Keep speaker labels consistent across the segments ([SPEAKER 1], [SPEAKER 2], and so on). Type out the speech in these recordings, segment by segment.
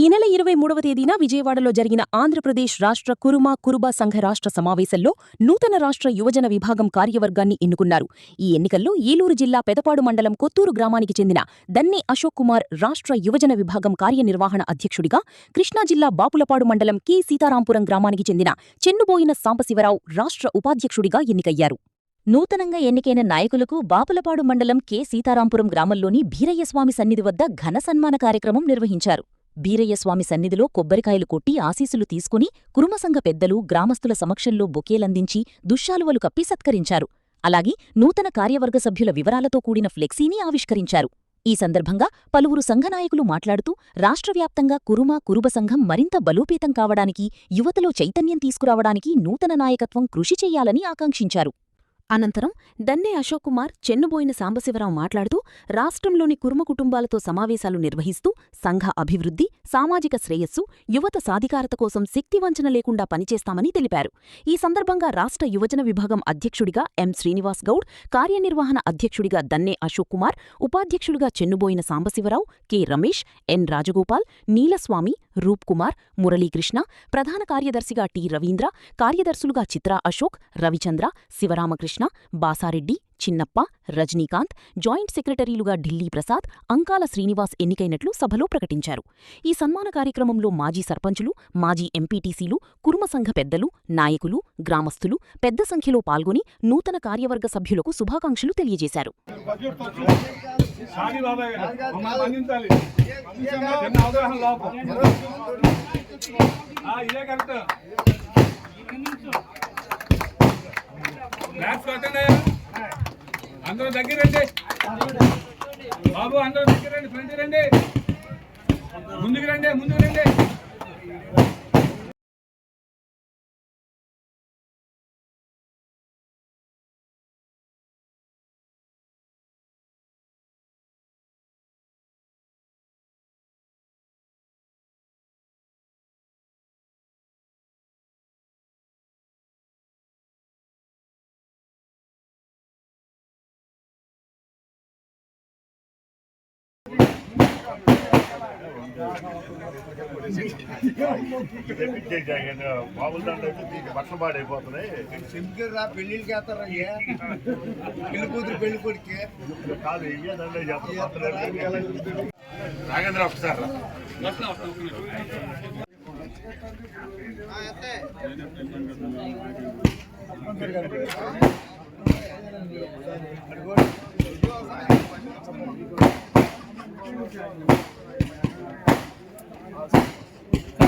[SPEAKER 1] ఈ నెల 23వ తేదీన విజయవాడలో జరిగిన ఆంధ్రప్రదేశ్ రాష్ట్ర కురుబ సంఘ రాష్ట్ర సమావేశంలో నూతన రాష్ట్ర యువజన విభాగం కార్యవర్గాన్ని ఎన్నుకున్నారు. ఈ ఎన్నికల్లో ఏలూరు జిల్లా పెదపాడు మండలం కొత్తూరు గ్రామానికి చెందిన దన్నే అశోక్ కుమార్ రాష్ట్ర యువజన విభాగం కార్యనిర్వహణ అధ్యక్షుడిగా, కృష్ణా జిల్లా బాపులపాడు మండలం కె సీతారాంపురం గ్రామానికి చెందిన చెన్నుబోయిన సాంబశివరావు రాష్ట్ర ఉపాధ్యక్షుడిగా ఎన్నికయ్యారు. నూతనంగా ఎన్నికైన నాయకులకు బాపులపాడు మండలం కె సీతారాంపురం గ్రామంలోని భీరయ్యస్వామి సన్నిధి వద్ద ఘన సన్మాన కార్యక్రమం నిర్వహించారు. భీరయ్యస్వామి సన్నిధిలో కొబ్బరికాయలు కొట్టి ఆశీస్సులు తీసుకుని కురుమసంఘ పెద్దలు గ్రామస్తుల సమక్షంలో బొకేలందించి దుశ్శాలువలు కప్పి సత్కరించారు. అలాగే నూతన కార్యవర్గ సభ్యుల వివరాలతో కూడిన ఫ్లెక్సీని ఆవిష్కరించారు. ఈ సందర్భంగా పలువురు సంఘనాయకులు మాట్లాడుతూ రాష్ట్రవ్యాప్తంగా కురుబ సంఘం మరింత బలోపేతం కావడానికి, యువతలో చైతన్యం తీసుకురావడానికి నూతన నాయకత్వం కృషి చెయ్యాలని ఆకాంక్షించారు. అనంతరం దన్నే అశోక్ కుమార్, చెన్నుబోయిన సాంబశివరావు మాట్లాడుతూ రాష్ట్రంలోని కురుమ కుటుంబాలతో సమావేశాలు నిర్వహిస్తూ సంఘ అభివృద్ధి, సామాజిక శ్రేయస్సు, యువత సాధికారత కోసం శక్తివంచన లేకుండా పనిచేస్తామని తెలిపారు. ఈ సందర్భంగా రాష్ట్ర యువజన విభాగం అధ్యక్షుడిగా ఎం శ్రీనివాస్ గౌడ్, కార్యనిర్వహణ అధ్యక్షుడిగా దన్నే అశోక్ కుమార్, ఉపాధ్యక్షుడిగా చెన్నుబోయిన సాంబశివరావు, కె రమేష్, ఎన్ రాజగోపాల్, నీలస్వామి, రూప్ కుమార్, మురళీకృష్ణ, ప్రధాన కార్యదర్శిగా టి రవీంద్ర, కార్యదర్శులుగా చిత్రా అశోక్, రవిచంద్ర, శివరామకృష్ణ, బాసారెడ్డి, చిన్నప్ప, రజనీకాంత్, జాయింట్ సెక్రటరీలుగా ఢిల్లీ ప్రసాద్, అంకాల శ్రీనివాస్ ఎన్నికైనట్లు సభలో ప్రకటించారు. ఈ సన్మాన కార్యక్రమంలో మాజీ సర్పంచులు, మాజీ ఎంపీటీసీలు, కురుమ సంఘ పెద్దలు, నాయకులు, గ్రామస్తులు పెద్ద సంఖ్యలో పాల్గొని నూతన కార్యవర్గ సభ్యులకు శుభాకాంక్షలు తెలియజేశారు.
[SPEAKER 2] అందరూ దగ్గర రండి బాబు, అందరూ దగ్గర రండి, ఫ్రంట్ రండి, ముందుకు రండి.
[SPEAKER 3] మామూలు దాంట్లో అయితే దీనికి బట్టలు పాడైపోతున్నాయి.
[SPEAKER 4] సింపుల్గా పెళ్లిళ్ళకి వేస్తారా? పెళ్లి కూతురు పెళ్లి కొడుకు
[SPEAKER 3] కాదు, ఇయ్యే దాంట్లో చేస్తారు. నాగేంద్ర ఒకసారి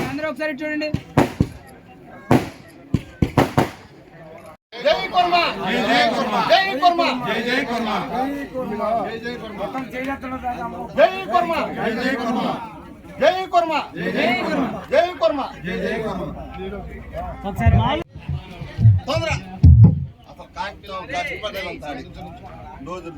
[SPEAKER 2] అందరూ ఒకసారి చూడండి.
[SPEAKER 4] జై కుర్మ, జై కుర్మ, జై కుర్మ,
[SPEAKER 3] జై కుర్మ,
[SPEAKER 4] జై కుర్మ,
[SPEAKER 2] జై కుర్మ,
[SPEAKER 4] జై కుర్మ, జై కుర్మ, జై కుర్మ, జై కుర్మ, జై కుర్మ.
[SPEAKER 2] ఒకసారి
[SPEAKER 4] తొందర అసలు కాంతితో కష్టపడేదంతా నోదు